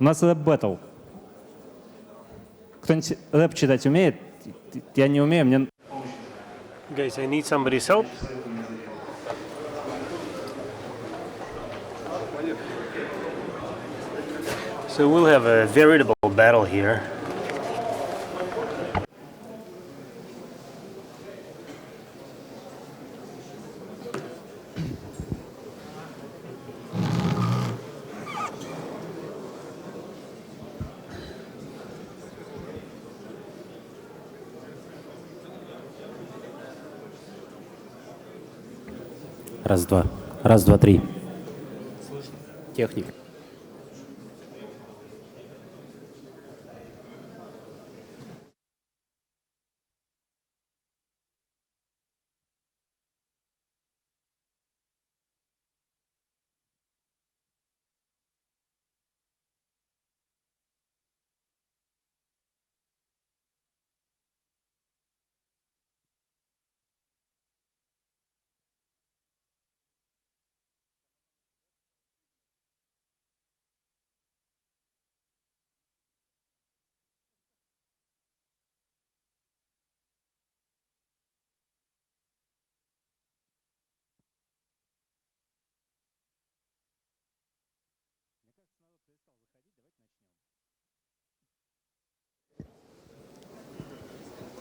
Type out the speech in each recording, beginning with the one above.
У нас рэп-баттл. Кто-нибудь рэп читать умеет? Я не умею, мне... Guys, I need somebody's help. So we'll have a veritable battle here. Раз-два. Раз-два-три. Техник.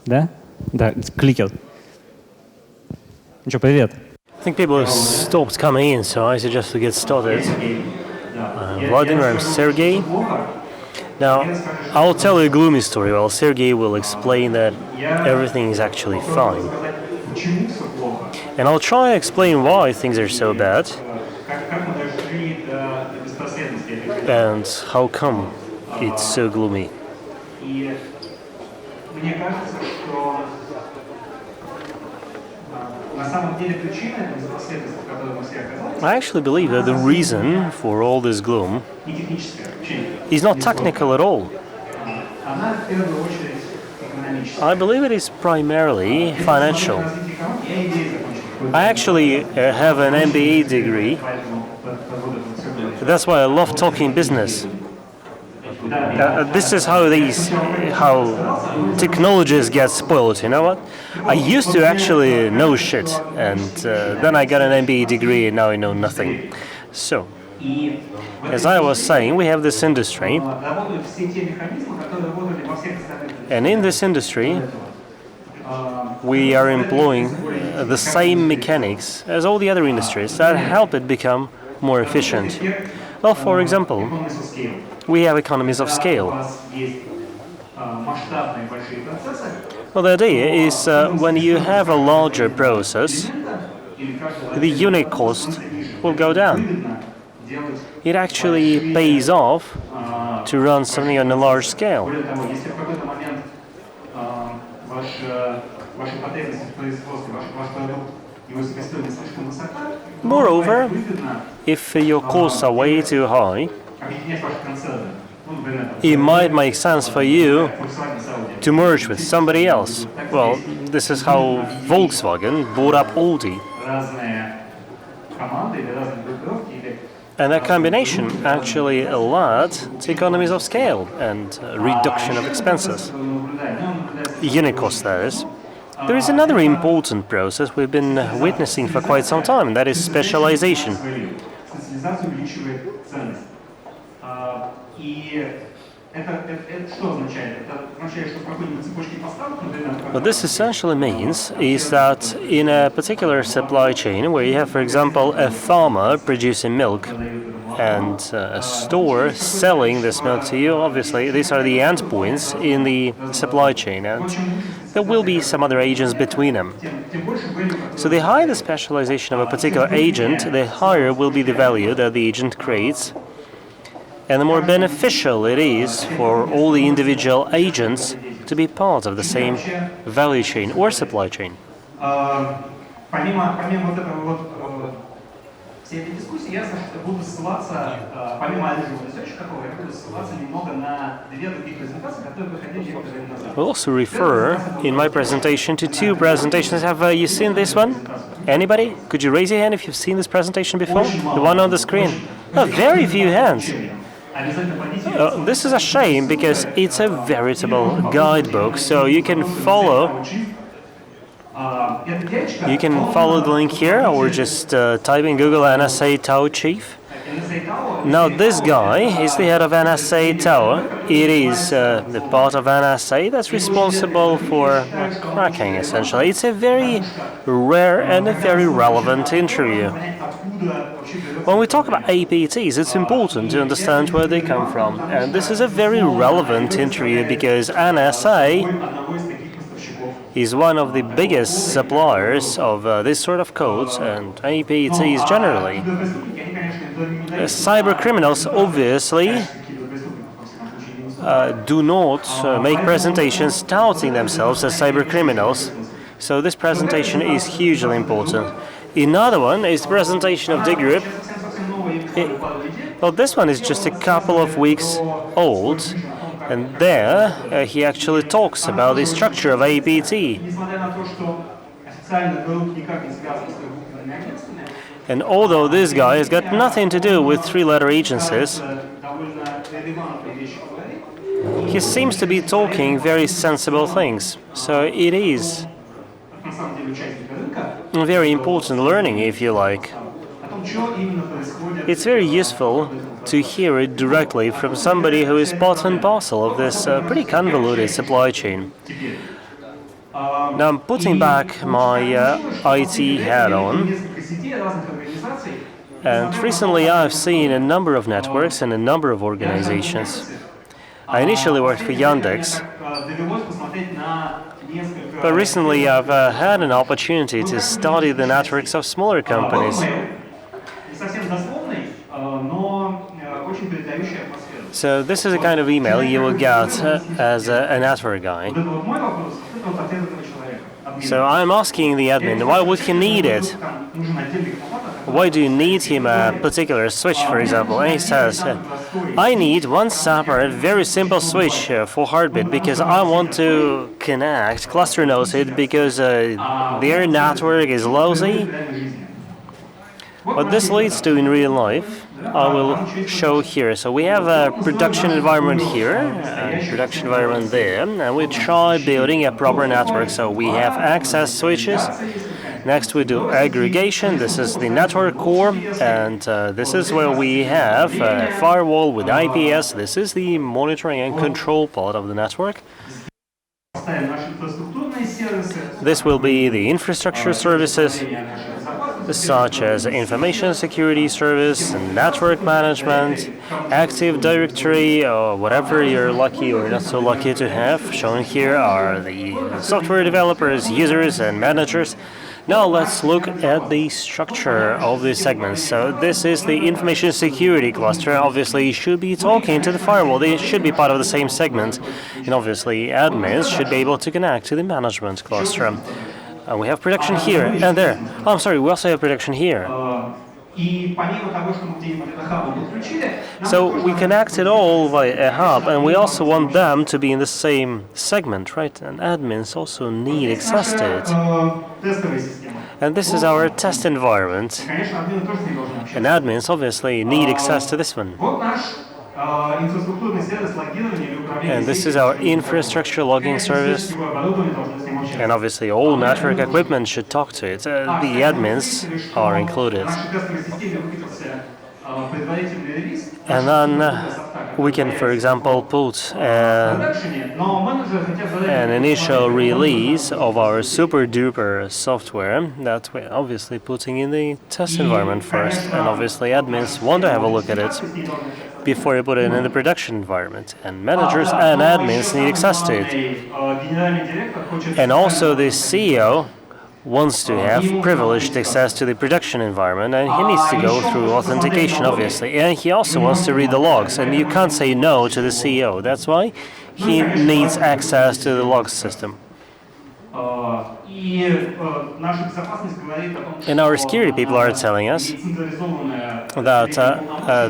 Да? Да, кликер. Ну что, привет. I think people have stopped coming in, so I suggest we get started. Vladimir, I'm Sergey. Now, I'll tell you a gloomy story while Sergey will explain that everything is actually fine. And I'll try to explain why things are so bad and how come it's so gloomy. I actually believe that the reason for all this gloom is not technical at all. I believe it is primarily financial. I actually have an MBA degree. That's why I love talking business. This is how technologies get spoiled, you know what? I used to actually know shit, and then I got an MBA degree and now I know nothing. So, as I was saying, we have this industry, and in this industry we are employing the same mechanics as all the other industries that help it become more efficient. Well, for example, we have economies of scale. Well, the idea is when you have a larger process, the unit cost will go down. It actually pays off to run something on a large scale. Moreover, if your costs are way too high, it might make sense for you to merge with somebody else. Well, this is how Volkswagen bought up Audi. And that combination actually led to economies of scale and reduction of expenses. Unit cost, that is. There is another important process we've been witnessing for quite some time, and that is specialization. What this essentially means is that in a particular supply chain, where you have, for example, a farmer producing milk and a store selling this milk to you, obviously these are the endpoints in the supply chain, and there will be some other agents between them. So the higher the specialization of a particular agent, the higher will be the value that the agent creates, and the more beneficial it is for all the individual agents to be part of the same value chain or supply chain. I'll also refer in my presentation to two presentations. Have you seen this one? Anybody? Could you raise your hand if you've seen this presentation before? The one on the screen? Oh, very few hands. This is a shame because it's a veritable guidebook, so you can follow. You can follow the link here, or just type in Google NSA Tau Chief. Now this guy is the head of NSA Tau. It is the part of NSA that's responsible for cracking, essentially. It's a very rare and a very relevant interview. When we talk about APTs, it's important to understand where they come from. And this is a very relevant interview because NSA is one of the biggest suppliers of this sort of codes and APTs generally. Cyber criminals obviously do not make presentations touting themselves as cyber criminals, so this presentation is hugely important. Another one is the presentation of the group. Well, this one is just a couple of weeks old, and there he actually talks about the structure of APT. And although this guy has got nothing to do with three-letter agencies, he seems to be talking very sensible things. So it is very important learning, if you like. It's very useful to hear it directly from somebody who is part and parcel of this pretty convoluted supply chain. Now I'm putting back my IT hat on, and recently I've seen a number of networks and a number of organizations. I initially worked for Yandex, but recently I've had an opportunity to study the networks of smaller companies. So this is the kind of email you will get as a network guy. So I'm asking the admin, why would he need it? Why do you need him a particular switch, for example? And he says, I need one separate, very simple switch for Heartbeat because I want to connect cluster nodes because their network is lousy. What this leads to in real life, I will show here. So we have a production environment here, a production environment there, and we try building a proper network. So we have access switches. Next we do aggregation. This is the network core, and this is where we have a firewall with IPS. This is the monitoring and control part of the network. This will be the infrastructure services, such as information security service, network management, Active Directory, or whatever you're lucky or not so lucky to have. Shown here are the software developers, users, and managers. Now let's look at the structure of the segments. So this is the information security cluster. Obviously, you should be talking to the firewall. They should be part of the same segment. And obviously, admins should be able to connect to the management cluster. We have production here and there. Oh, I'm sorry, we also have production here. So we connect it all via a hub, and we also want them to be in the same segment, right? And admins also need access to it. And this is our test environment. And admins obviously need access to this one. And this is our infrastructure logging service. And obviously all network equipment should talk to it. The admins are included. And then we can, for example, put an initial release of our super duper software that we're obviously putting in the test environment first. And obviously admins want to have a look at it before you put it in the production environment. And managers and admins need access to it. And also the CEO wants to have privileged access to the production environment, and he needs to go through authentication, obviously. And he also wants to read the logs, and you can't say no to the CEO. That's why he needs access to the log system. And our security people are telling us that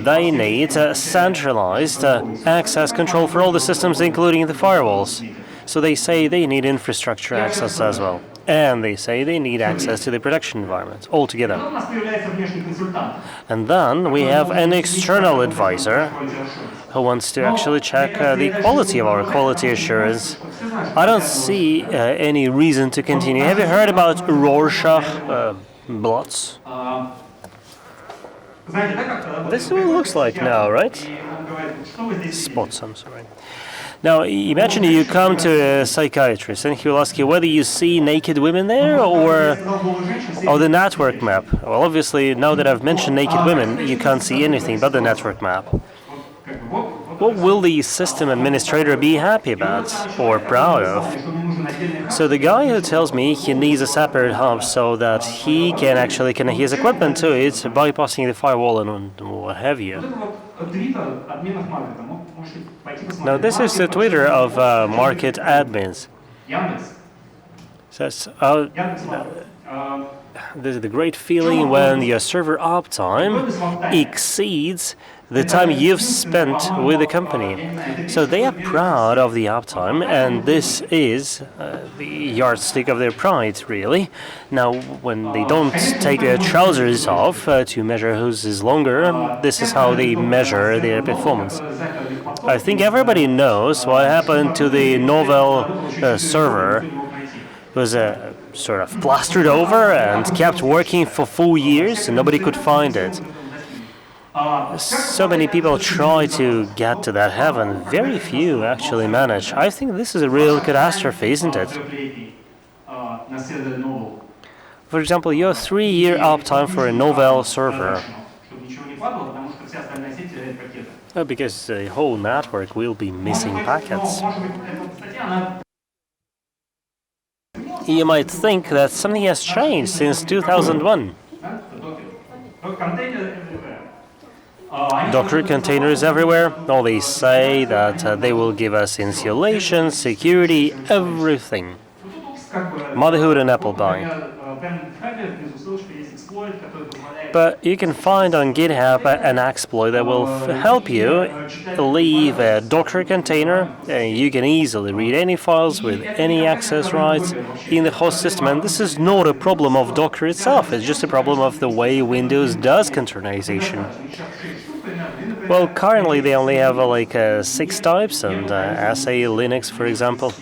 they need centralized access control for all the systems, including the firewalls. So they say they need infrastructure access as well. And they say they need access to the production environment altogether. Потом у нас появляется внешний консультант. And then we have an external advisor who wants to actually check the quality of our quality assurance. I don't see any reason to continue. Have you heard about Rorschach blots? Знаете, да, как работает? This is what it looks like now, right? И он говорит, что вы здесь видите? Spots, I'm sorry. Now, imagine you come to a psychiatrist and he will ask you whether you see naked women there or the network map. Well, obviously, now that I've mentioned naked women, you can't see anything but the network map. Как бы, вот What will the system administrator be happy about or proud of? что мне нужен отдельный хаб. So the guy who tells me he needs a separate hub so that he can actually connect his equipment to it, bypassing the firewall and what have you. Вот это вот твиттер админов маркета. Можете пойти посмотреть. Now, this is the Twitter of market admins. Яндекс. Says, Яндекс.Маркет. this is the great feeling when your server uptime exceeds the time you've spent with the company. So they are proud of the uptime, and this is the yardstick of their pride, really. Now, when they don't take their trousers off to measure whose is longer, this is how they measure their performance. I think everybody knows what happened to the Novell server. It was sort of plastered over and kept working for 4 years, and nobody could find it. So many people try to get to that heaven. Very few actually manage. I think this is a real catastrophe, isn't it? На сервере Novell. For example, your 3-year uptime for a Novell server. Чтобы ничего не падало, потому что вся остальная сеть теряет пакеты. Because the whole network will be missing packets. Может быть, эта статья, она You might think that something has changed since 2001. контейнеры Docker containers everywhere. All they say that they will give us insulation, security, everything. Motherhood and apple pie. But you can find on GitHub an exploit that will help you leave a Docker container, and you can easily read any files with any access rights in the host system. And this is not a problem of Docker itself, it's just a problem of the way Windows does containerization. Well, currently they only have 6 types, and SA Linux, for example,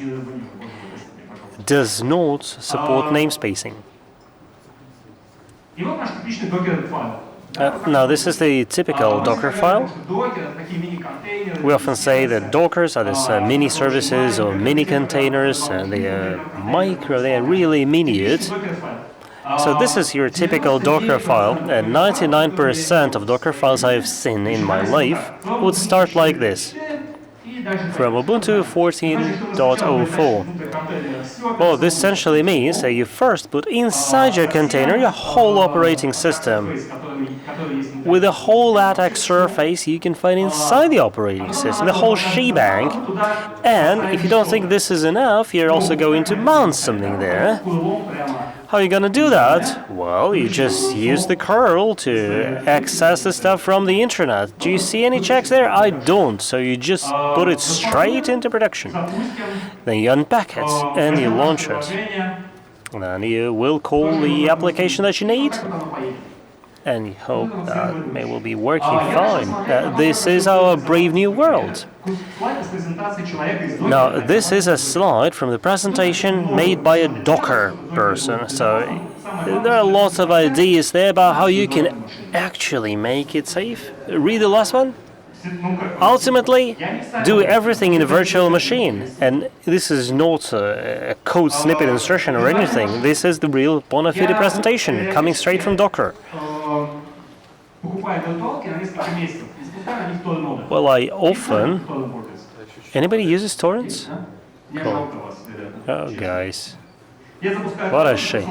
does not support namespacing. И вот наш типичный докер-файл. Now, this is the typical Docker file. We often say that Dockers are these mini services or mini containers, and they are really minute. So this is your typical Docker file, and 99% of Docker files I've seen in my life would start like this. From Ubuntu 14.04. Well, this essentially means that you first put inside your container your whole operating system. With the whole attack surface you can find inside the operating system, the whole shebang. And if you don't think this is enough, you're also going to mount something there. How are you going to do that? Well, you just use the curl to access the stuff from the internet. Do you see any checks there? I don't. So you just put it straight into production. Then you unpack it and you launch it. And then you will call the application that you need. And you hope that it will be working fine. This is our brave new world. Now, this is a slide from the presentation made by a Docker person. So there are lots of ideas there about how you can actually make it safe. Read the last one. Ultimately, do everything in a virtual machine. And this is not a code snippet insertion or anything. This is the real bona fide presentation coming straight from Docker. Well, I often... Anybody uses torrents? Cool. Oh, guys. What a shame.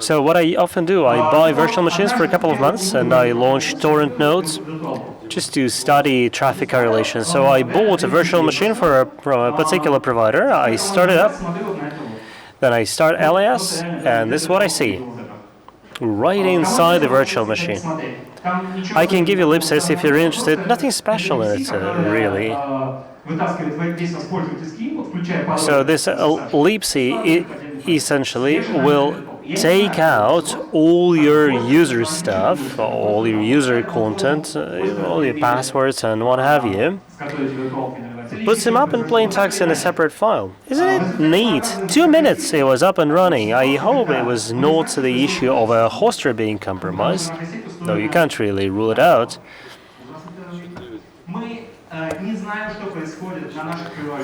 So what I often do, I buy virtual machines for a couple of months and I launch torrent nodes just to study traffic correlation. So I bought a virtual machine from a particular provider. I start it up. Then I start LAS, and this is what I see. right inside the virtual machine. I can give you ellipsis if you're interested. Nothing special in it, really. So this ellipse essentially will take out all your user stuff, all your user content, all your passwords and what have you, puts them up in plain text in a separate file. Isn't it neat? 2 minutes it was up and running. I hope it was not the issue of a hoster being compromised, though you can't really rule it out.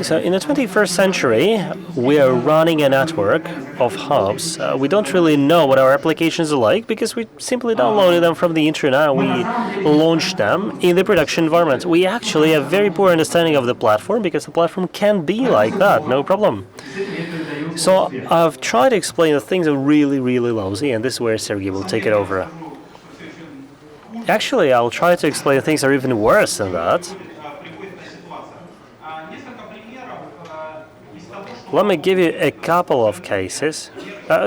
So in the 21st century, we are running a network of hubs. We don't really know what our applications are like because we simply downloaded them from the internet and we launched them in the production environment. We actually have very poor understanding of the platform because the platform can be like that, no problem. So I've tried to explain that things are really, really lousy, and this is where Sergey will take it over. Actually, I'll try to explain that things are even worse than that. Let me give you a couple of cases.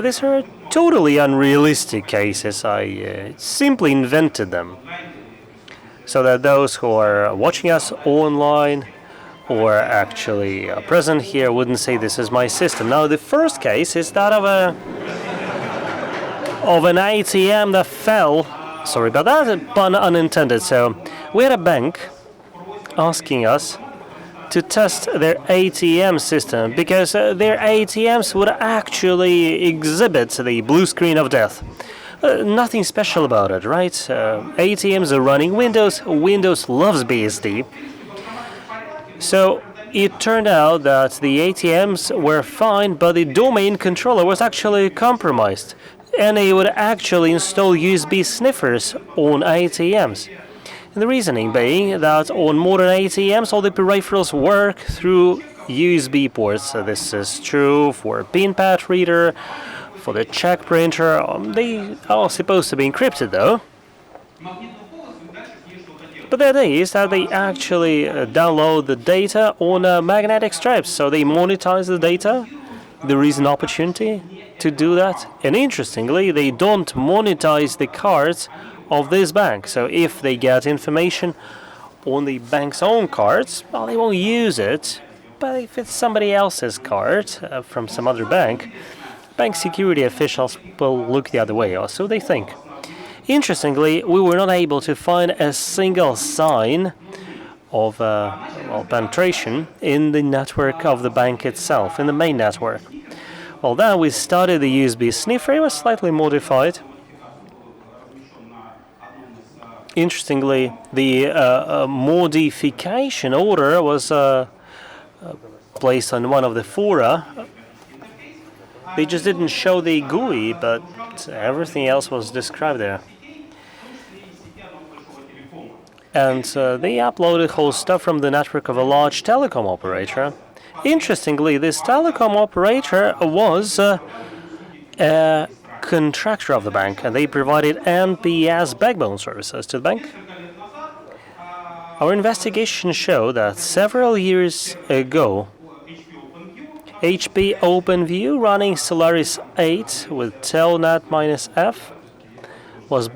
These are totally unrealistic cases. I simply invented them so that those who are watching us online or actually present here wouldn't say this is my system. Now, the first case is that of an ATM that fell. Sorry about that, pun unintended. So we had a bank asking us to test their ATM system because their ATMs would actually exhibit the blue screen of death. Nothing special about it, right? ATMs are running Windows. Windows loves BSD. So it turned out that the ATMs were fine, but the domain controller was actually compromised, and they would actually install USB sniffers on ATMs. And the reasoning being that on modern ATMs, all the peripherals work through USB ports. So this is true for a pin pad reader, for the check printer. They are supposed to be encrypted, though. But the idea is that they actually download the data on magnetic strips. So they monetize the data. There is an opportunity to do that. And interestingly, they don't monetize the cards of this bank. So if they get information on the bank's own cards, well, they won't use it. But if it's somebody else's card from some other bank, bank security officials will look the other way, or so they think. Interestingly, we were not able to find a single sign of penetration in the network of the bank itself, in the main network. Well, then we started the USB sniffer. It was slightly modified. Interestingly, the modification order was placed on one of the fora. They just didn't show the GUI, but everything else was described there. And they uploaded whole stuff from the network of a large telecom operator. Interestingly, this telecom operator was a contractor of the bank, and they provided NPS backbone services to the bank. Our investigation showed that several years ago, HP OpenView running Solaris 8 with Telnet-F was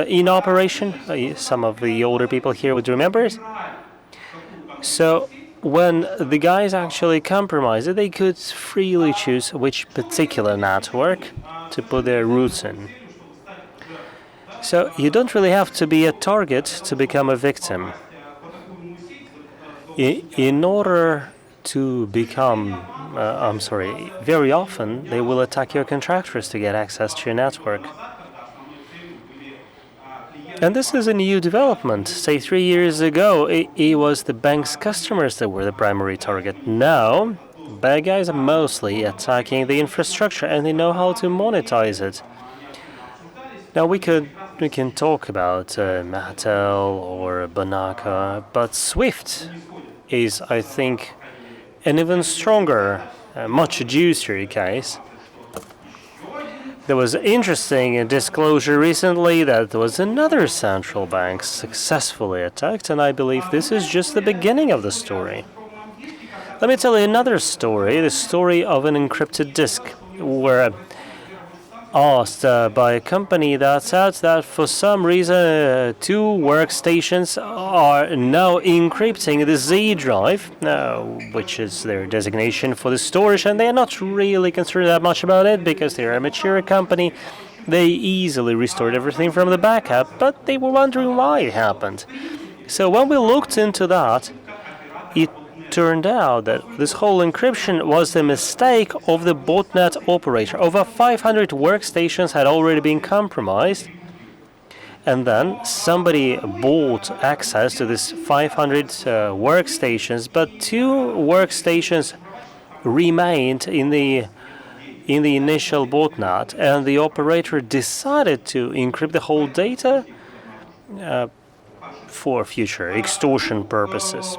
in operation. Some of the older people here would remember it. So when the guys actually compromised it, they could freely choose which particular network to put their roots in. So you don't really have to be a target to become a victim. In order to become, very often they will attack your contractors to get access to your network. And this is a new development. Say 3 years ago, it was the bank's customers that were the primary target. Now, bad guys are mostly attacking the infrastructure, and they know how to monetize it. Now we can talk about Mattel or Banaka, but Swift is, I think, an even stronger, much juicier case. There was interesting disclosure recently that there was another central bank successfully attacked, and I believe this is just the beginning of the story. Let me tell you another story, the story of an encrypted disk, where asked by a company that said that for some reason 2 workstations are now encrypting the Z drive, which is their designation for the storage, and they're not really concerned that much about it because they're a mature company. They easily restored everything from the backup, but they were wondering why it happened. So when we looked into that, it turned out that this whole encryption was the mistake of the botnet operator. Over 500 workstations had already been compromised, and then somebody bought access to this 500 workstations, but 2 workstations remained in the initial botnet, and the operator decided to encrypt the whole data for future extortion purposes.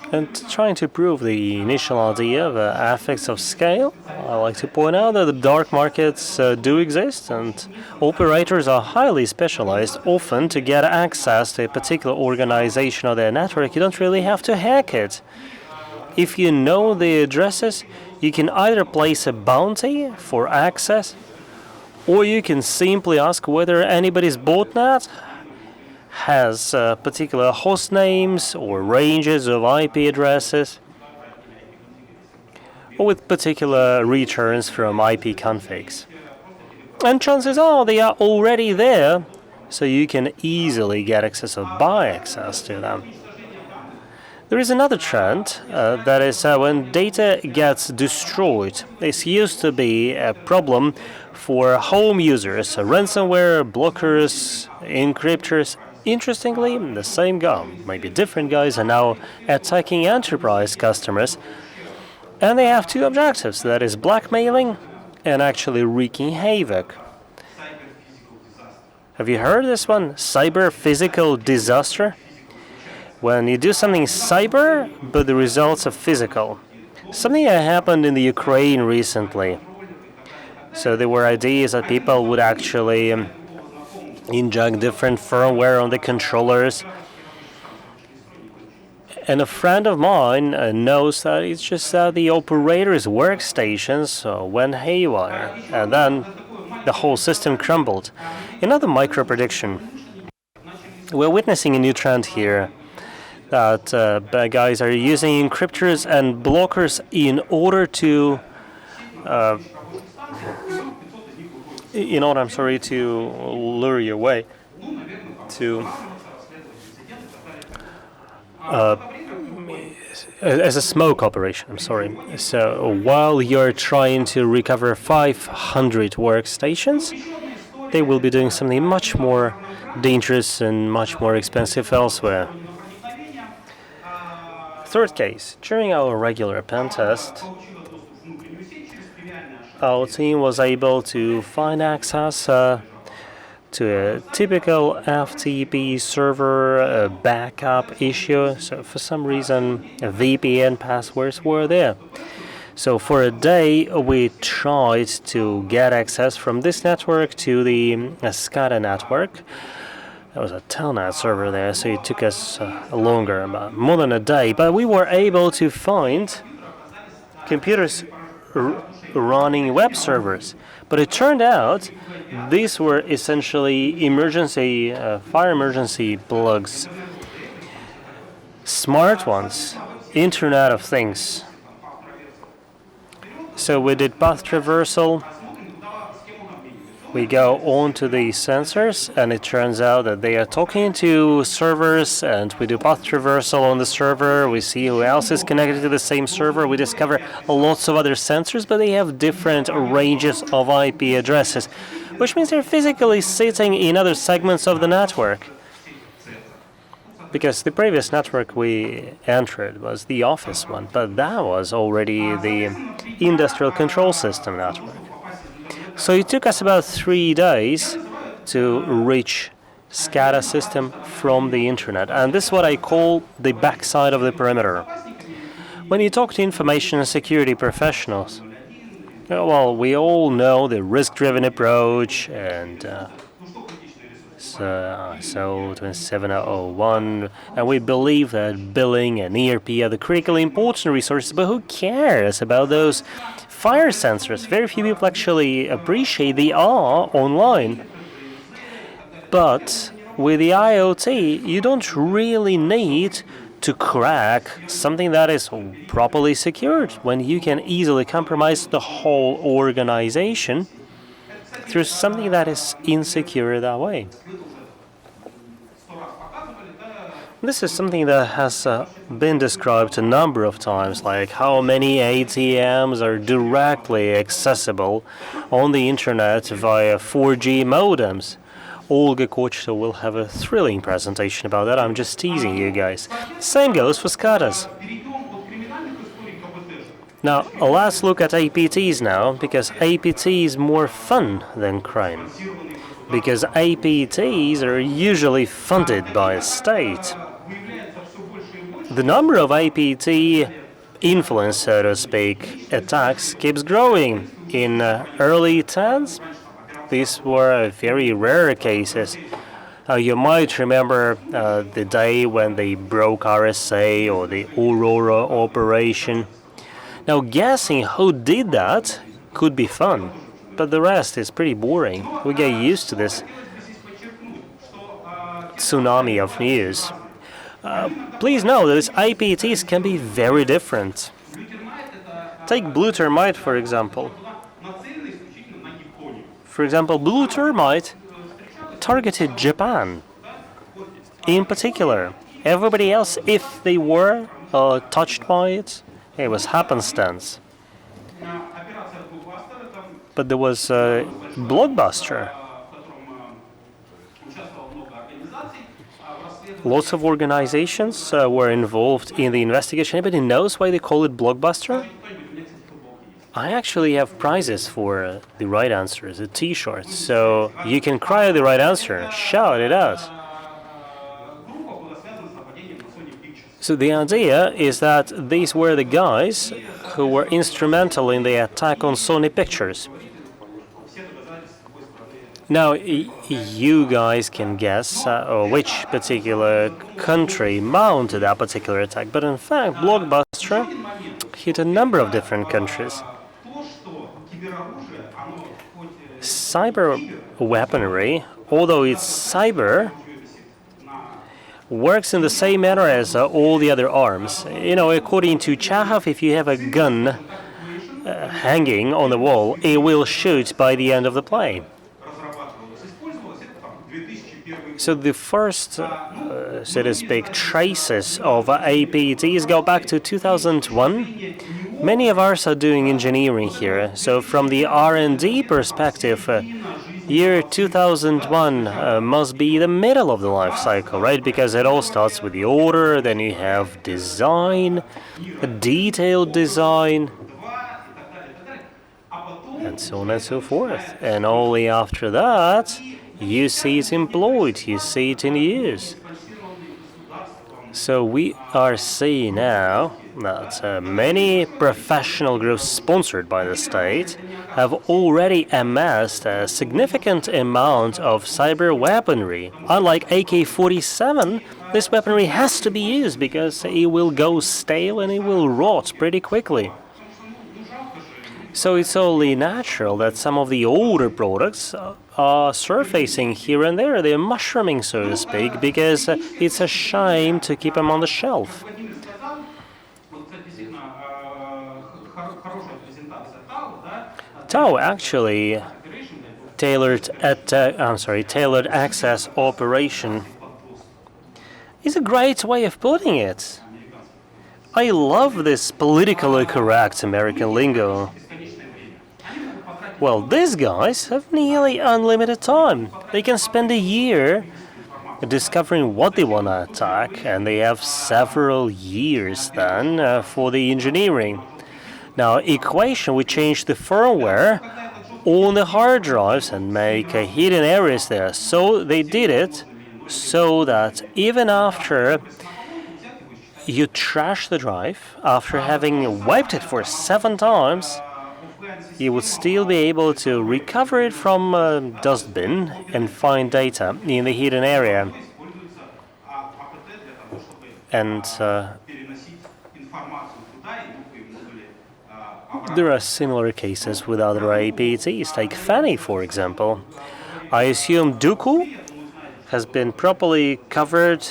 And trying to prove the initial idea of effects of scale, I like to point out that the dark markets do exist, and operators are highly specialized. Often, to get access to a particular organization or their network, you don't really have to hack it. If you know the addresses, you can either place a bounty for access, or you can simply ask whether anybody's botnet has particular host names or ranges of IP addresses, or with particular returns from IP configs. And chances are they are already there, so you can easily get access or buy access to them. There is another trend, that is when data gets destroyed. This used to be a problem for home users, ransomware, blockers, encryptors. Interestingly, the same guy, maybe different guys, are now attacking enterprise customers, and they have 2 objectives, that is blackmailing and actually wreaking havoc. Have you heard this one? Cyber physical disaster? When you do something cyber, but the results are physical. Something that happened in the Ukraine recently. So there were ideas that people would actually inject different firmware on the controllers. And a friend of mine knows that it's just that the operator's workstations went haywire, and then the whole system crumbled. Another micro prediction. We're witnessing a new trend here, that bad guys are using encryptors and blockers in order to to lure you away, to as a smoke operation. So while you're trying to recover 500 workstations, they will be doing something much more dangerous and much more expensive elsewhere. Third case, during our regular pen test, our team was able to find access to a typical FTP server backup issue. So for some reason, VPN passwords were there. So for a day, we tried to get access from this network to the SCADA network. There was a telnet server there, so it took us longer, about more than a day. But we were able to find computers running web servers. But it turned out these were essentially fire emergency plugs. Smart ones, Internet of Things. So we did path traversal. We go on to the sensors, and it turns out that they are talking to servers, and we do path traversal on the server. We see who else is connected to the same server. We discover lots of other sensors, but they have different ranges of IP addresses, which means they're physically sitting in other segments of the network. Because the previous network we entered was the office one, but that was already the industrial control system network. So it took us about 3 days to reach SCADA system from the internet. And this is what I call the backside of the perimeter. When you talk to information security professionals, well, we all know the risk-driven approach and So 27001, and we believe that billing and ERP are the critically important resources, but who cares about those fire sensors? Very few people actually appreciate they are online. But with the IoT, you don't really need to crack something that is properly secured when you can easily compromise the whole organization through something that is insecure that way. This is something that has been described a number of times, like how many ATMs are directly accessible on the internet via 4G modems. Olga Kochta will have a thrilling presentation about that. I'm just teasing you guys. Same goes for SCADAs. Now, let's look at APTs now, because APT is more fun than crime. Because APTs are usually funded by a state. The number of APT influence, so to speak, attacks keeps growing. In early 10s, these were very rare cases. You might remember the day when they broke RSA or the Aurora operation. Now, guessing who did that could be fun, but the rest is pretty boring. We get used to this tsunami of news. Please know that these IPTs can be very different. Take blue termite, for example. Blue termite targeted Japan. In particular, everybody else, if they were touched by it, it was happenstance. But there was a Blockbuster. Lots of organizations were involved in the investigation. Anybody knows why they call it Blockbuster? I actually have prizes for the right answers, a T-shirt. So you can cry the right answer, shout it out. So the idea is that these were the guys who were instrumental in the attack on Sony Pictures. Now, you guys can guess which particular country mounted that particular attack, but in fact, Blockbuster hit a number of different countries. Cyber weaponry, although it's cyber, works in the same manner as all the other arms. According to Chekhov, if you have a gun hanging on the wall, it will shoot by the end of the play. So the first, so to speak, traces of APTs go back to 2001. Many of us are doing engineering here. So from the R&D perspective, year 2001 must be the middle of the life cycle, right? Because it all starts with the order, then you have design, detailed design, and so on and so forth. And only after that, you see it employed, you see it in use. So we are seeing now that many professional groups sponsored by the state have already amassed a significant amount of cyber weaponry. Unlike AK-47, this weaponry has to be used because it will go stale and it will rot pretty quickly. So it's only natural that some of the older products are surfacing here and there. They're mushrooming, so to speak, because it's a shame to keep them on the shelf. Tau actually tailored access operation is a great way of putting it. I love this politically correct American lingo. Well, these guys have nearly unlimited time. They can spend a year discovering what they want to attack, and they have several years then for the engineering. Now, Equation would change the firmware on the hard drives and make hidden areas there. So they did it so that even after you trash the drive, after having wiped it for 7 times, you would still be able to recover it from a dustbin and find data in the hidden area. And there are similar cases with other APTs, take Fanny, for example. I assume Duku has been properly covered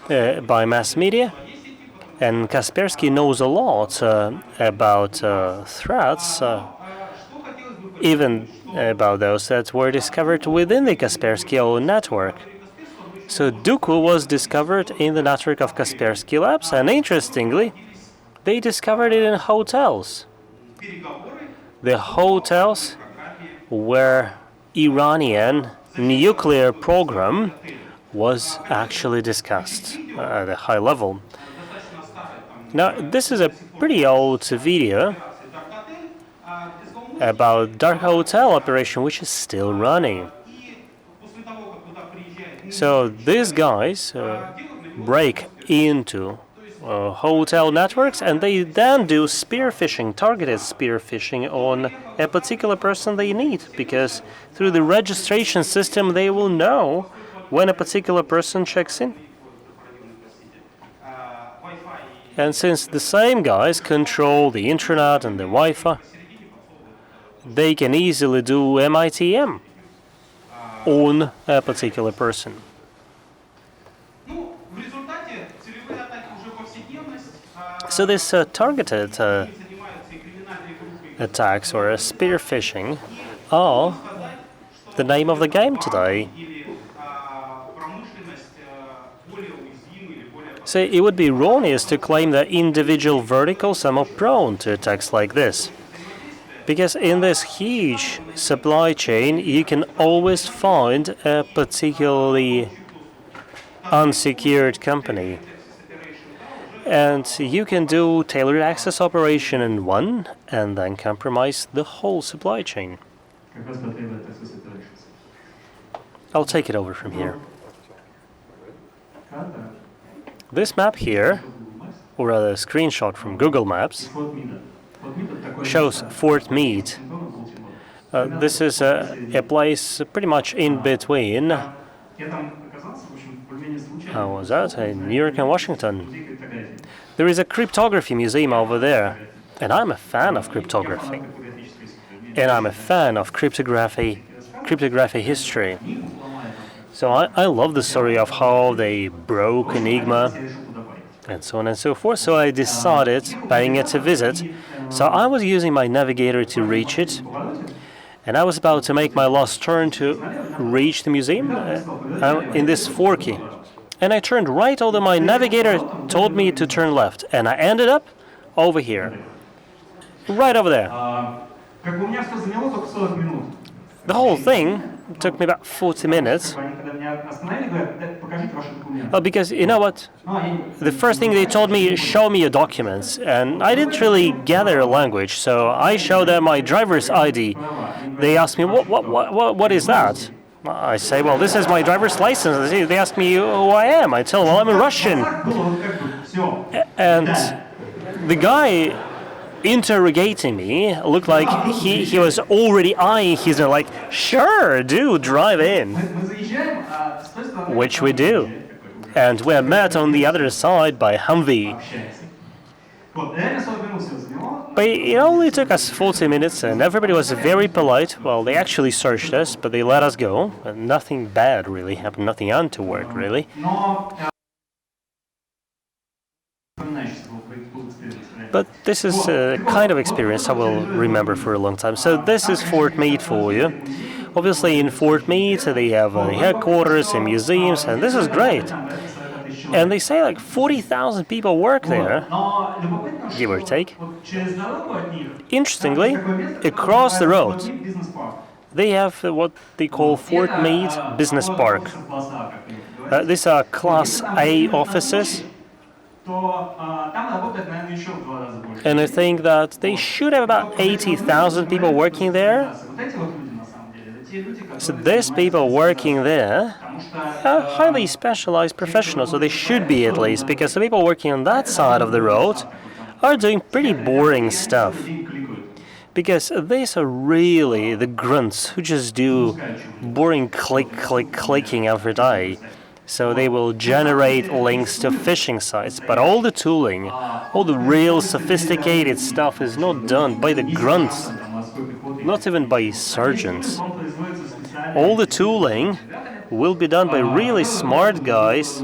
by mass media, and Kaspersky knows a lot about threats, even about those that were discovered within the Kaspersky own network. So Duku was discovered in the network of Kaspersky Labs, and interestingly, they discovered it in hotels. The hotels where Iranian nuclear program was actually discussed at a high level. Now, this is a pretty old video about dark hotel operation, which is still running. So these guys break into hotel networks, and they then do spear phishing, targeted spear phishing on a particular person they need, because through the registration system they will know when a particular person checks in. And since the same guys control the internet and the Wi-Fi, they can easily do MITM on a particular person. So this targeted attacks or spear phishing are the name of the game today. So it would be erroneous to claim that individual verticals are more prone to attacks like this. Because in this huge supply chain, you can always find a particularly unsecured company. And you can do tailored access operation in one and then compromise the whole supply chain. I'll take it over from here. This map here, or rather a screenshot from Google Maps, shows Fort Meade. This is a place pretty much in between. How was that? New York and Washington. There is a cryptography museum over there, and I'm a fan of cryptography. And I'm a fan of cryptography history. So I love the story of how they broke Enigma and so on and so forth. So I decided paying it a visit. So I was using my navigator to reach it, and I was about to make my last turn to reach the museum in this forky. And I turned right, although my navigator told me to turn left. And I ended up over here. Right over there. The whole thing took me about 40 minutes. Well, because, you know what? The first thing they told me is show me your documents. And I didn't really gather a language, so I showed them my driver's ID. They asked me, what is that? I say, well, this is my driver's license. They ask me who I am. I tell them, well, I'm a Russian. And the guy interrogating me looked like he was already eyeing his, like, sure, do drive in. Which we do. And we're met on the other side by Humvee. But it only took us 40 minutes, and everybody was very polite. Well, they actually searched us, but they let us go. And nothing bad really happened, nothing untoward really. But this is a kind of experience I will remember for a long time. So this is Fort Meade for you. Obviously in Fort Meade they have headquarters and museums, and this is great. And they say like 40,000 people work there, give or take. Interestingly, across the road, they have what they call Fort Meade Business Park. These are Class A offices. And I think that they should have about 80,000 people working there. So these people working there are highly specialized professionals, so they should be at least, because the people working on that side of the road are doing pretty boring stuff. Because these are really the grunts who just do boring clicking every day. So they will generate links to phishing sites, but all the tooling, all the real sophisticated stuff is not done by the grunts, not even by surgeons. All the tooling will be done by really smart guys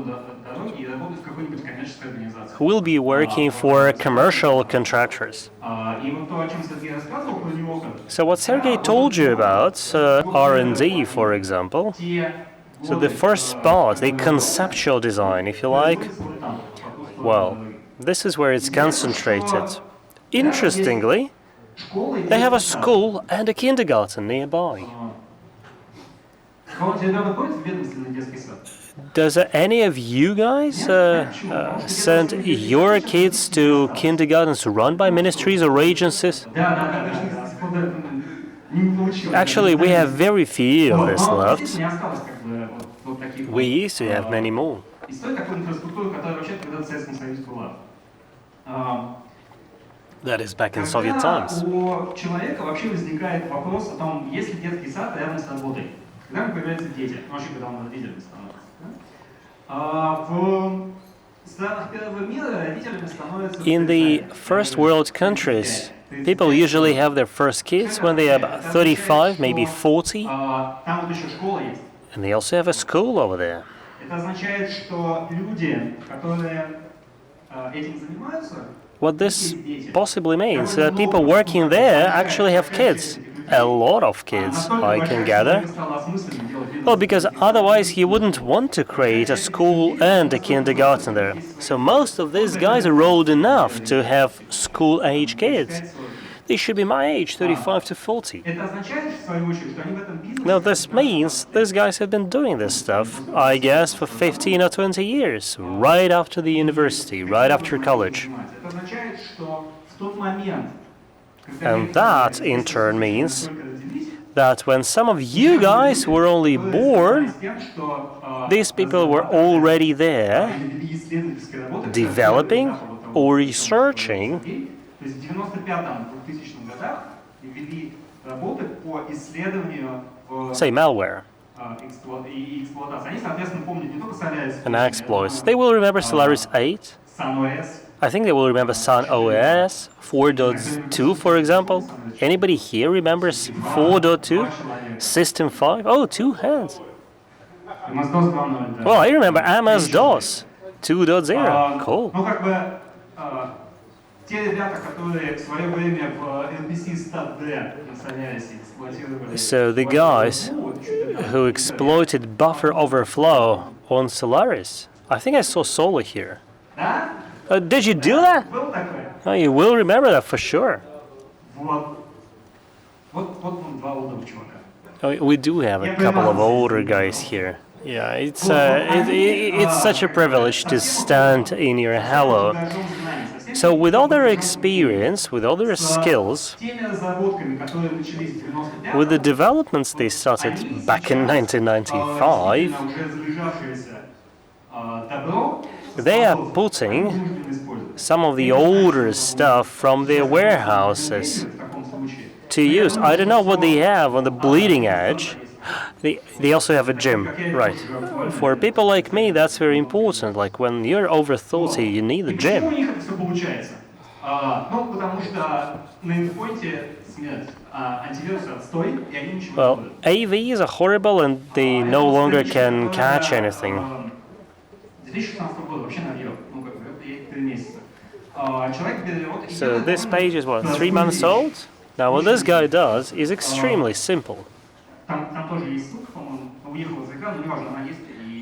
who will be working for commercial contractors. So what Sergey told you about, R&D, for example, so the first part, the conceptual design, if you like, well, this is where it's concentrated. Interestingly, they have a school and a kindergarten nearby. Does any of you guys send your kids to kindergartens run by ministries or agencies? Actually, we have very few of this left. We used to have many more. That is back in Soviet times. In the first world countries, people usually have their first kids when they are about 35, maybe 40. And they also have a school over there. What this possibly means is that people working there actually have kids. A lot of kids, I can gather. Well, because otherwise you wouldn't want to create a school and a kindergarten there. So most of these guys are old enough to have school-age kids. They should be my age, 35 to 40. Now this means these guys have been doing this stuff, I guess, for 15 or 20 years, right after the university, right after college. And that, in turn, means that when some of you guys were only born, these people were already there, developing or researching, say, malware and exploits. They will remember Solaris 8. I think they will remember Sun OS 4.2, for example. Anybody here remembers 4.2? System 5? Oh, 2 hands. Well, I remember MS-DOS 2.0. Cool. So the guys who exploited buffer overflow on Solaris, I think I saw Solar here. Did you do that? Oh, you will remember that for sure. Oh, we do have a couple of older guys here. Yeah, it's such a privilege to stand in your halo. So with all their experience, with all their skills, with the developments they started back in 1995, they are putting some of the older stuff from their warehouses to use. I don't know what they have on the bleeding edge. They also have a gym, right. For people like me, that's very important. Like when you're over 30, you need a gym. Well, AVs are horrible and they no longer can catch anything. So this page is what, 3 months old? Now what this guy does is extremely simple.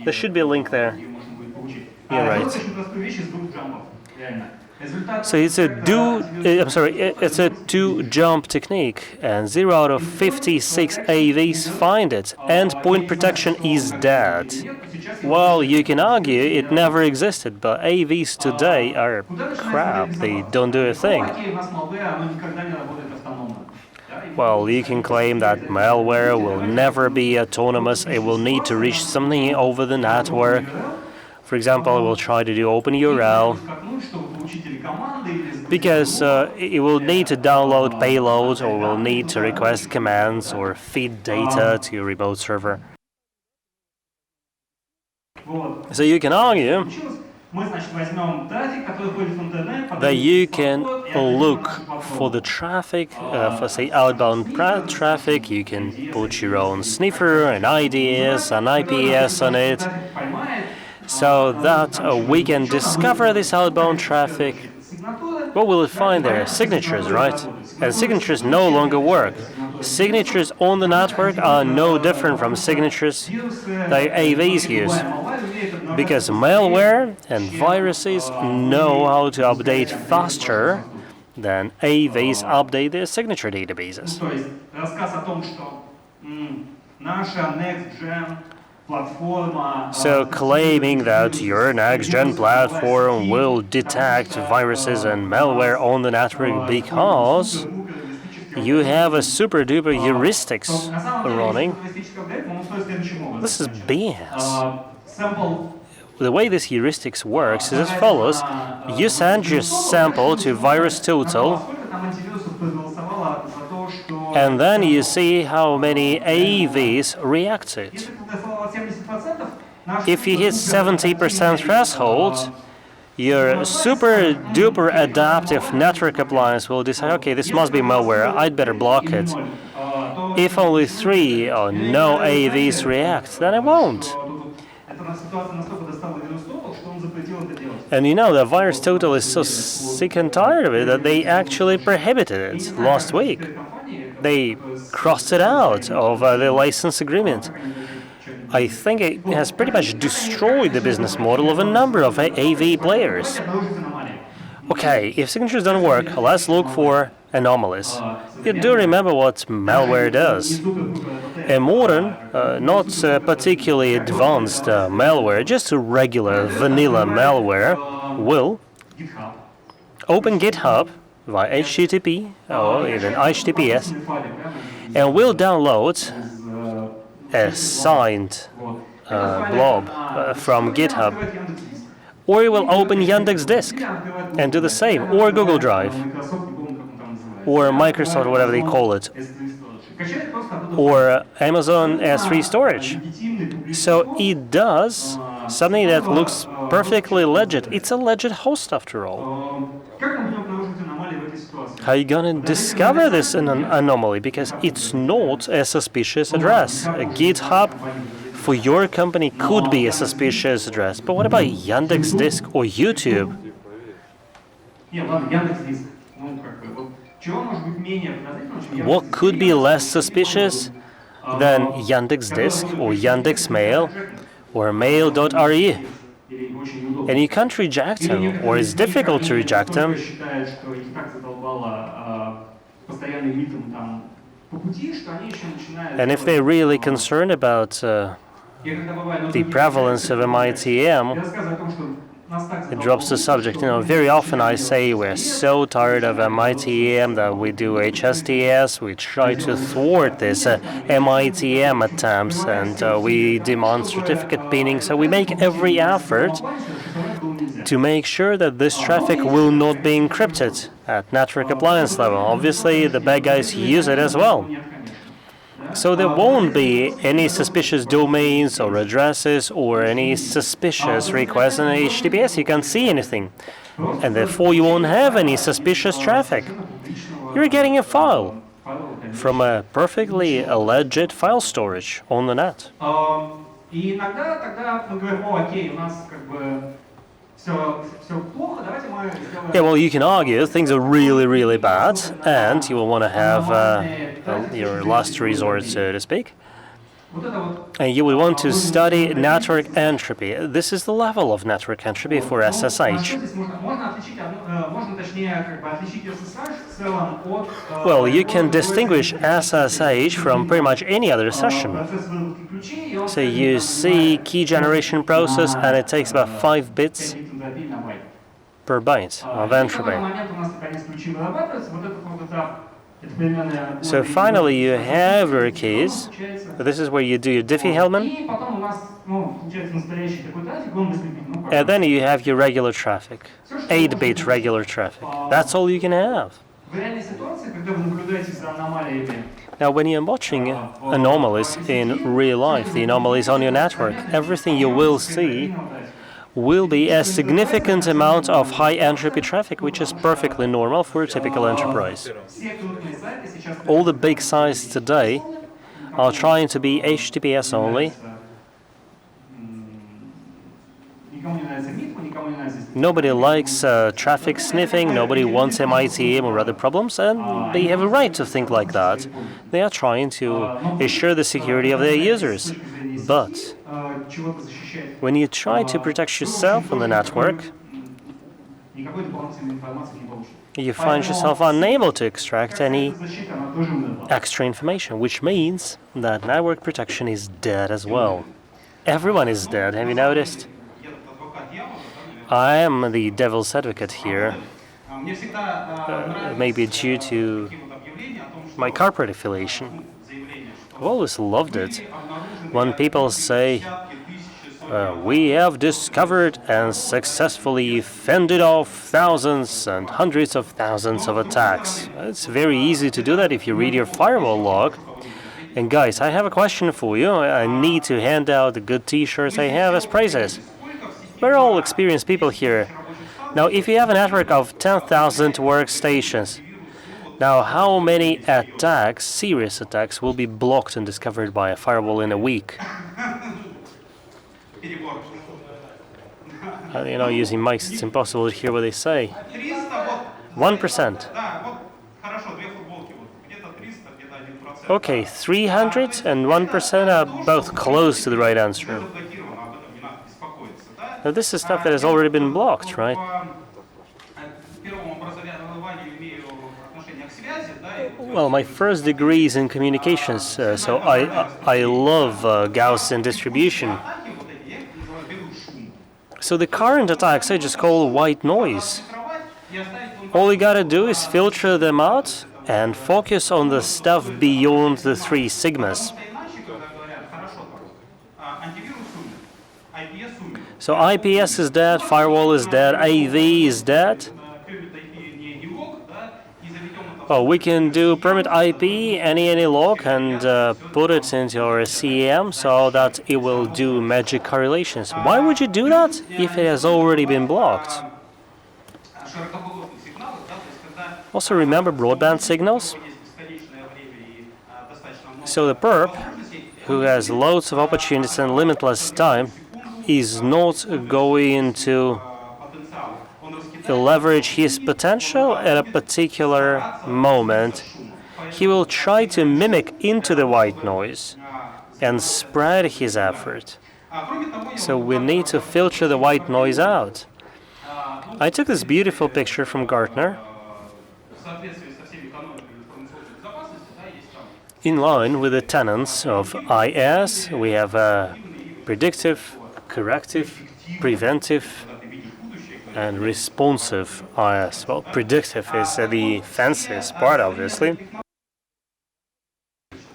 There should be a link there. You're right. So it's a two-jump technique, and 0 out of 56 AVs find it. Endpoint protection is dead. Well, you can argue it never existed, but AVs today are crap. They don't do a thing. Well, you can claim that malware will never be autonomous. It will need to reach something over the network. For example, it will try to do OpenURL. because it will need to download payloads or will need to request commands or feed data to a remote server. So you can argue that you can look for the traffic, for say outbound traffic, you can put your own sniffer, an IDS, an IPS on it, so that we can discover this outbound traffic. What will it find there? Signatures, right? And signatures no longer work. Signatures on the network are no different from signatures that AVs use, because malware and viruses know how to update faster than AVs update their signature databases. So claiming that your next-gen platform will detect viruses and malware on the network because you have a super-duper heuristics running, this is BS. The way this heuristics works is as follows. You send your sample to VirusTotal, and then you see how many AVs react to it. If you hit 70% threshold, your super-duper adaptive network appliance will decide, okay, this must be malware, I'd better block it. If only 3 or no AVs react, then it won't. And you know that VirusTotal is so sick and tired of it that they actually prohibited it last week. They crossed it out of the license agreement. I think it has pretty much destroyed the business model of a number of AV players. Okay, if signatures don't work, let's look for anomalies. You do remember what malware does. A modern, not particularly advanced malware, just a regular vanilla malware, will open GitHub via HTTP or even HTTPS and will download a signed blob from GitHub. Or it will open Yandex Disk and do the same, or Google Drive, or Microsoft, whatever they call it, or Amazon S3 storage. So it does something that looks perfectly legit. It's a legit host after all. How are you going to discover this anomaly? Because it's not a suspicious address. A GitHub for your company could be a suspicious address. But what about Yandex Disk or YouTube? What could be less suspicious than Yandex Disk or Yandex Mail or Mail.ru? And you can't reject them, or it's difficult to reject them. And if they're really concerned about the prevalence of MITM, it drops the subject. You know, very often I say we're so tired of MITM that we do HSTS. We try to thwart this MITM attempts, and we demand certificate pinning. So we make every effort to make sure that this traffic will not be encrypted at network appliance level. Obviously, the bad guys use it as well. So there won't be any suspicious domains or addresses or any suspicious requests in HTTPS. You can't see anything. And therefore you won't have any suspicious traffic. You're getting a file from a perfectly legit file storage on the net. Yeah, well, you can argue things are really, really bad, and you will want to have your last resort, so to speak. And you will want to study network entropy. This is the level of network entropy for SSH. Well, you can distinguish SSH from pretty much any other session. So you see key generation process, and it takes about 5 bits per byte of entropy. Это переменная So finally you have your keys. This is where you do your Diffie-Hellman. И потом у нас, получается настоящий такой трафик, он выступит. And then you have your regular traffic. 8-bit regular traffic. That's all you can have. В реальной ситуации, когда вы наблюдаете за аномалиями, Now, when you're watching anomalies in real life, the anomalies on your network, everything you will see will be a significant amount of high entropy traffic, which is perfectly normal for a typical enterprise. все крупные сайты сейчас All the big sites today are trying to be HTTPS only. никому не нравится МИТ, никому не нравится. Nobody likes traffic sniffing, nobody wants MITM or other problems, and they have a right to think like that. They are trying to assure the security of their users. But Чего-то защищать. when you try to protect yourself on the network, Никакой дополнительной информации не получите. you find yourself unable to extract any Защита, она тоже умерла. extra information, which means that network protection is dead as well. Everyone is dead, have you noticed? I am the devil's advocate here, Мне всегда maybe due to my corporate affiliation. I've always loved it when people say, we have discovered and successfully fended off thousands and hundreds of thousands of attacks. It's very easy to do that if you read your firewall log. And guys, I have a question for you. I need to hand out the good t-shirts I have as prizes. We're all experienced people here. Now, if you have a network of 10,000 workstations, now how many attacks, serious attacks, will be blocked and discovered by a firewall in a week? Using mics, it's impossible to hear what they say. 1%. Okay, 300 and 1% are both close to the right answer. Now, this is stuff that has already been blocked, right? Well, my first degree is in communications, so I love Gaussian distribution. So the current attacks I just call white noise. All you gotta do is filter them out and focus on the stuff beyond the 3 sigmas. So IPS is dead, firewall is dead, AV is dead. Oh, we can do permit IP, any log, and put it into our CEM so that it will do magic correlations. Why would you do that if it has already been blocked? Also remember broadband signals? So the perp, who has loads of opportunities and limitless time, is not going to leverage his potential at a particular moment. He will try to mimic into the white noise and spread his effort. So we need to filter the white noise out. I took this beautiful picture from Gartner. In line with the tenets of IS, we have predictive, corrective, preventive, and responsive IS. Well, predictive is the fanciest part, obviously.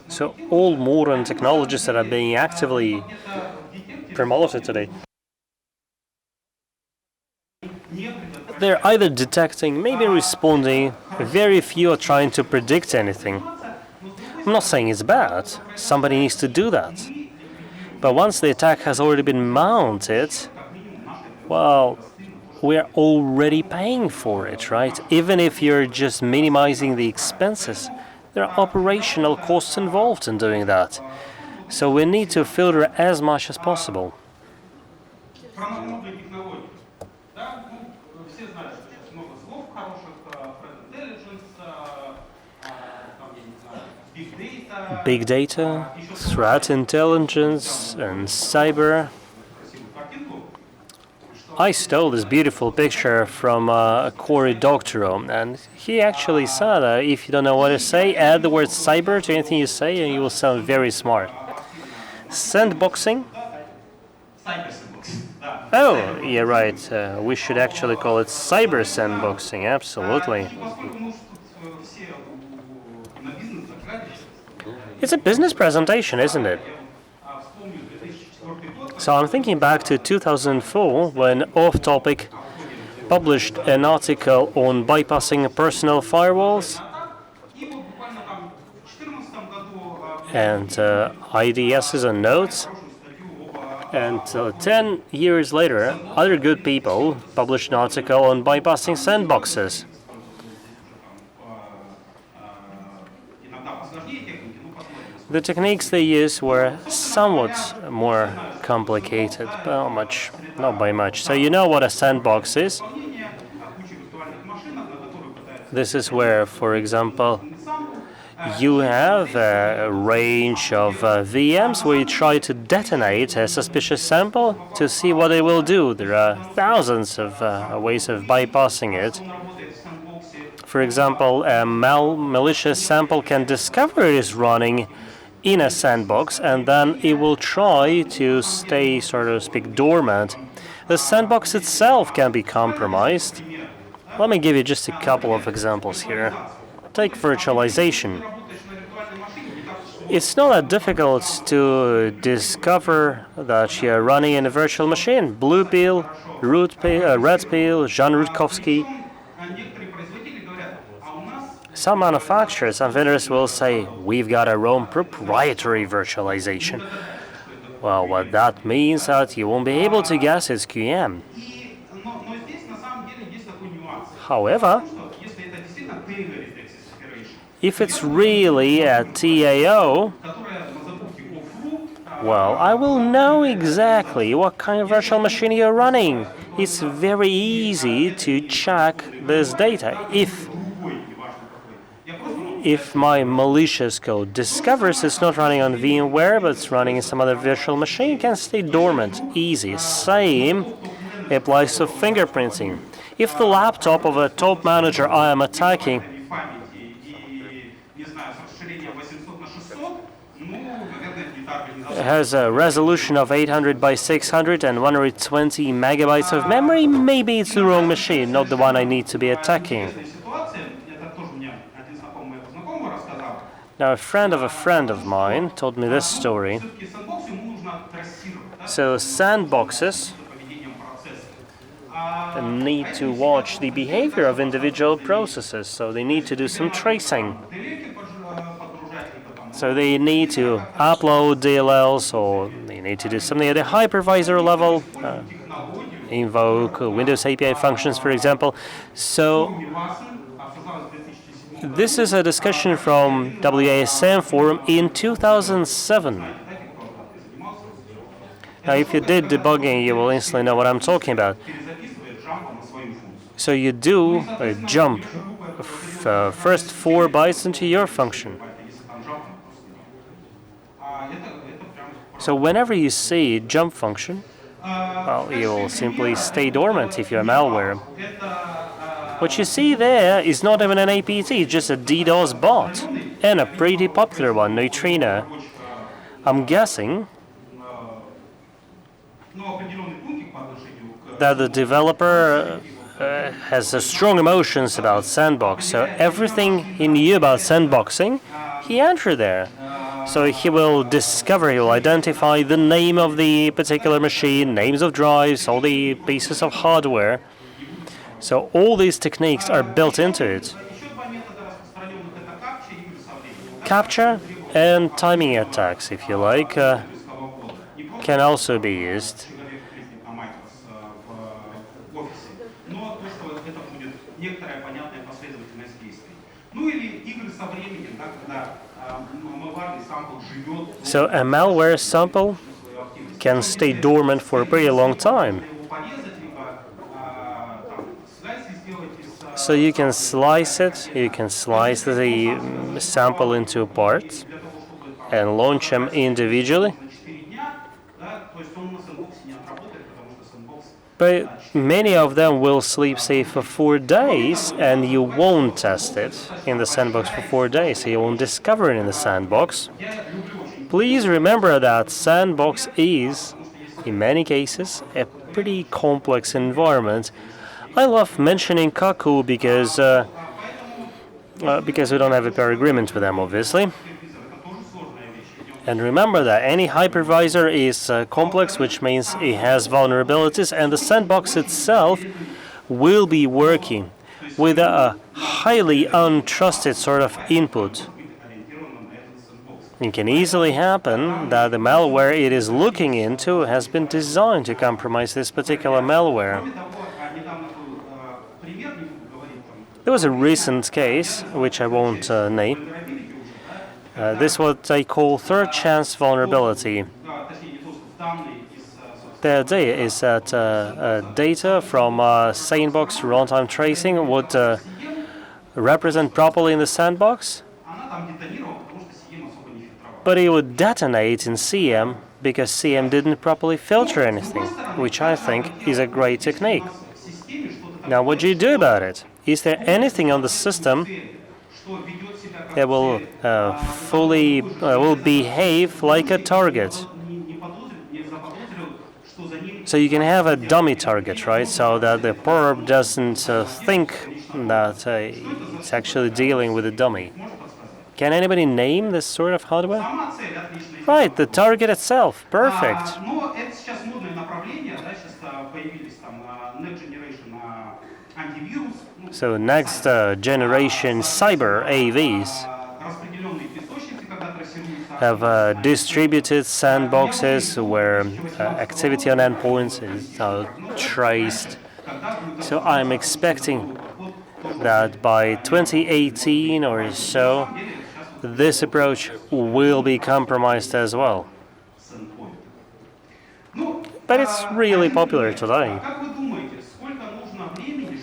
So all modern technologies that are being actively promoted today, they're either detecting, maybe responding. Very few are trying to predict anything. I'm not saying it's bad. Somebody needs to do that. But once the attack has already been mounted, well, we're already paying for it, right? Even if you're just minimizing the expenses, there are operational costs involved in doing that. So we need to filter as much as possible. Big data, threat intelligence, and cyber. I stole this beautiful picture from Cory Doctorow, and he actually said that if you don't know what to say, add the word cyber to anything you say and you will sound very smart. Sandboxing? Oh, yeah, right. We should actually call it cyber sandboxing, absolutely. It's a business presentation, isn't it? So I'm thinking back to 2004 when Off Topic published an article on bypassing personal firewalls. And IDSs and nodes. And 10 years later, other good people published an article on bypassing sandboxes. The techniques they used were somewhat more complicated, but not by much. So you know what a sandbox is? This is where, for example, you have a range of VMs where you try to detonate a suspicious sample to see what it will do. There are thousands of ways of bypassing it. For example, a malicious sample can discover it is running in a sandbox, and then it will try to stay, so to speak, dormant. The sandbox itself can be compromised. Let me give you just a couple of examples here. Take virtualization. It's not that difficult to discover that you're running in a virtual machine. Blue pill, red pill, Jan Rutkowski. Some manufacturers and vendors will say, we've got our own proprietary virtualization. Well, what that means that you won't be able to guess its QM. However, if it's really a TAO, well, I will know exactly what kind of virtual machine you're running. It's very easy to check this data. If my malicious code discovers it's not running on VMware, but it's running in some other virtual machine, it can stay dormant. Easy. Same applies to fingerprinting. If the laptop of a top manager I am attacking has a resolution of 800 by 600 and 120 megabytes of memory, maybe it's the wrong machine, not the one I need to be attacking. Now, a friend of mine told me this story. So sandboxes need to watch the behavior of individual processes, so they need to do some tracing. So they need to upload DLLs, or they need to do something at the hypervisor level, invoke Windows API functions, for example. So this is a discussion from WASM forum in 2007. Now, if you did debugging, you will instantly know what I'm talking about. So you do a jump, first 4 bytes into your function. So whenever you see jump function, well, you will simply stay dormant if you're malware. What you see there is not even an APT, it's just a DDoS bot, and a pretty popular one, Neutrino. I'm guessing that the developer has strong emotions about sandbox, so everything he knew about sandboxing, he entered there. So he will discover, he will identify the name of the particular machine, names of drives, all the pieces of hardware. So all these techniques are built into it. Capture and timing attacks, if you like, can also be used. So a malware sample can stay dormant for a pretty long time. So you can slice it, you can slice the sample into parts and launch them individually. But many of them will sleep safe for 4 days, and you won't test it in the sandbox for 4 days, so you won't discover it in the sandbox. Please remember that sandbox is, in many cases, a pretty complex environment. I love mentioning Kaku because we don't have a pair agreement with them, obviously. And remember that any hypervisor is complex, which means it has vulnerabilities, and the sandbox itself will be working with a highly untrusted sort of input. It can easily happen that the malware it is looking into has been designed to compromise this particular malware. There was a recent case, which I won't name. This is what they call third chance vulnerability. The idea is that data from sandbox runtime tracing would represent properly in the sandbox, but it would detonate in CM because CM didn't properly filter anything, which I think is a great technique. Now, what do you do about it? Is there anything on the system that will will behave like a target? So you can have a dummy target, right? So that the perp doesn't think that it's actually dealing with a dummy. Can anybody name this sort of hardware? Right, the target itself. Perfect. So next generation cyber AVs have distributed sandboxes where activity on endpoints is traced. So I'm expecting that by 2018 or so, this approach will be compromised as well. But it's really popular today.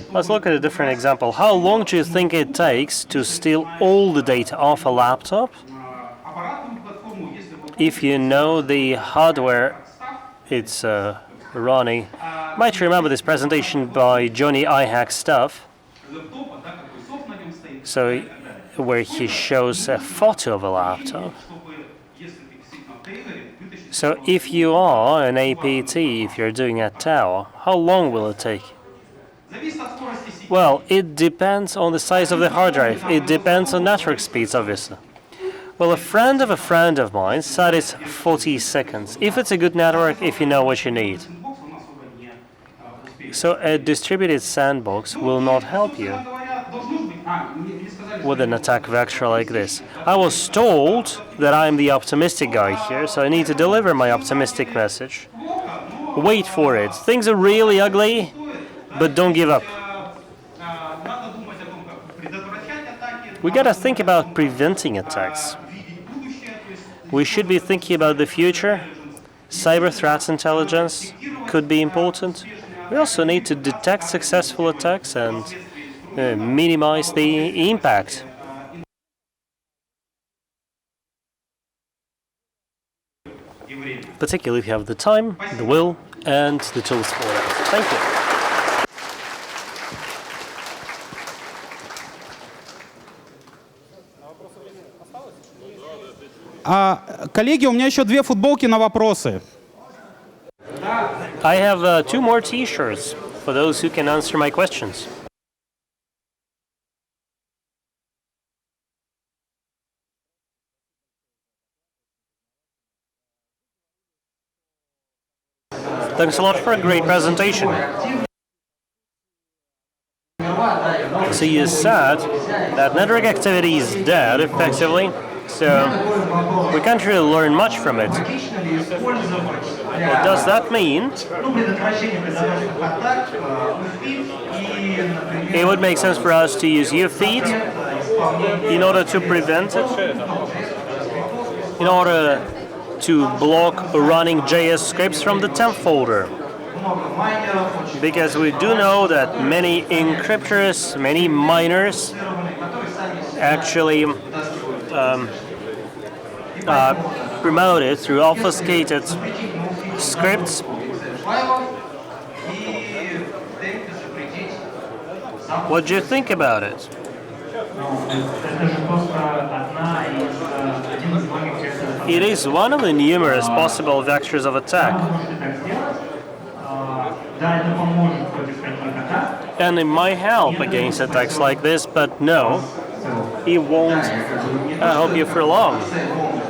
Let's look at a different example. How long do you think it takes to steal all the data off a laptop? If you know the hardware it's running, you might remember this presentation by Johnny iHack Stuff. So, where he shows a photo of a laptop. So, if you are an APT, if you're doing a tower, how long will it take? Well, it depends on the size of the hard drive. It depends on network speeds, obviously. Well, a friend of mine said it's 40 seconds. If it's a good network, if you know what you need. So a distributed sandbox will not help you with an attack vector like this. I was told that I'm the optimistic guy here, so I need to deliver my optimistic message. Wait for it. Things are really ugly, but don't give up. We gotta think about preventing attacks. We should be thinking about the future. Cyber threat intelligence could be important. We also need to detect successful attacks and minimize the impact. Particularly if you have the time, the will, and the tools for it. Thank you. Коллеги, у меня еще 2 футболки на вопросы. I have 2 more T-shirts for those who can answer my questions. Thanks a lot for a great presentation. So you said that network activity is dead, effectively, so we can't really learn much from it. Well, does that mean it would make sense for us to use UFeed in order to prevent it? In order to block running JS scripts from the temp folder? Because we do know that many encryptors, many miners actually promote it through obfuscated scripts. What do you think about it? It is one of the numerous possible vectors of attack. And it might help against attacks like this, but no, it won't help you for long.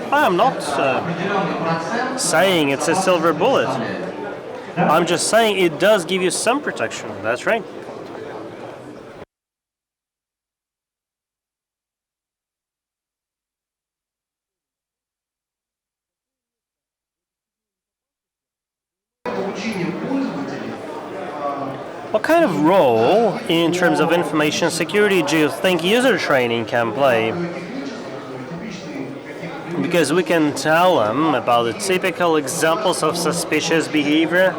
I am not saying it's a silver bullet. I'm just saying it does give you some protection. That's right. What kind of role in terms of information security do you think user training can play? Because we can tell them about the typical examples of suspicious behavior.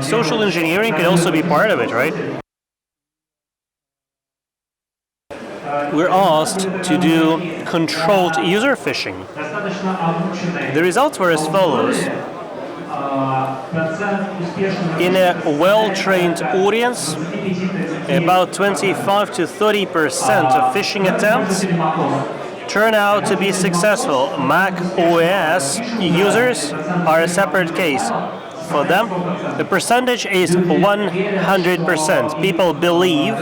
Social engineering could also be part of it, right? We're asked to do controlled user phishing. The results were as follows. In a well-trained audience, about 25 to 30% of phishing attempts turn out to be successful. Mac OS users are a separate case. For them, the percentage is 100%. People believe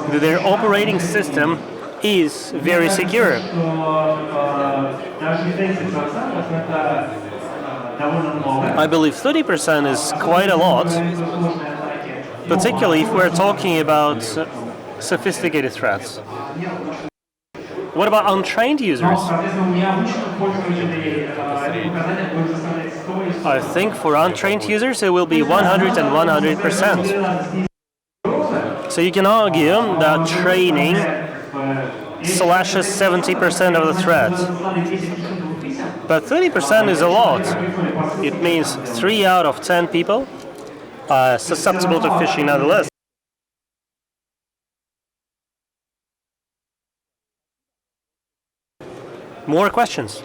that their operating system is very secure. I believe 30% is quite a lot, particularly if we're talking about sophisticated threats. What about untrained users? I think for untrained users it will be 100 and 100%. So you can argue that training slashes 70% of the threat. But 30% is a lot. It means 3 out of 10 people are susceptible to phishing nonetheless. More questions?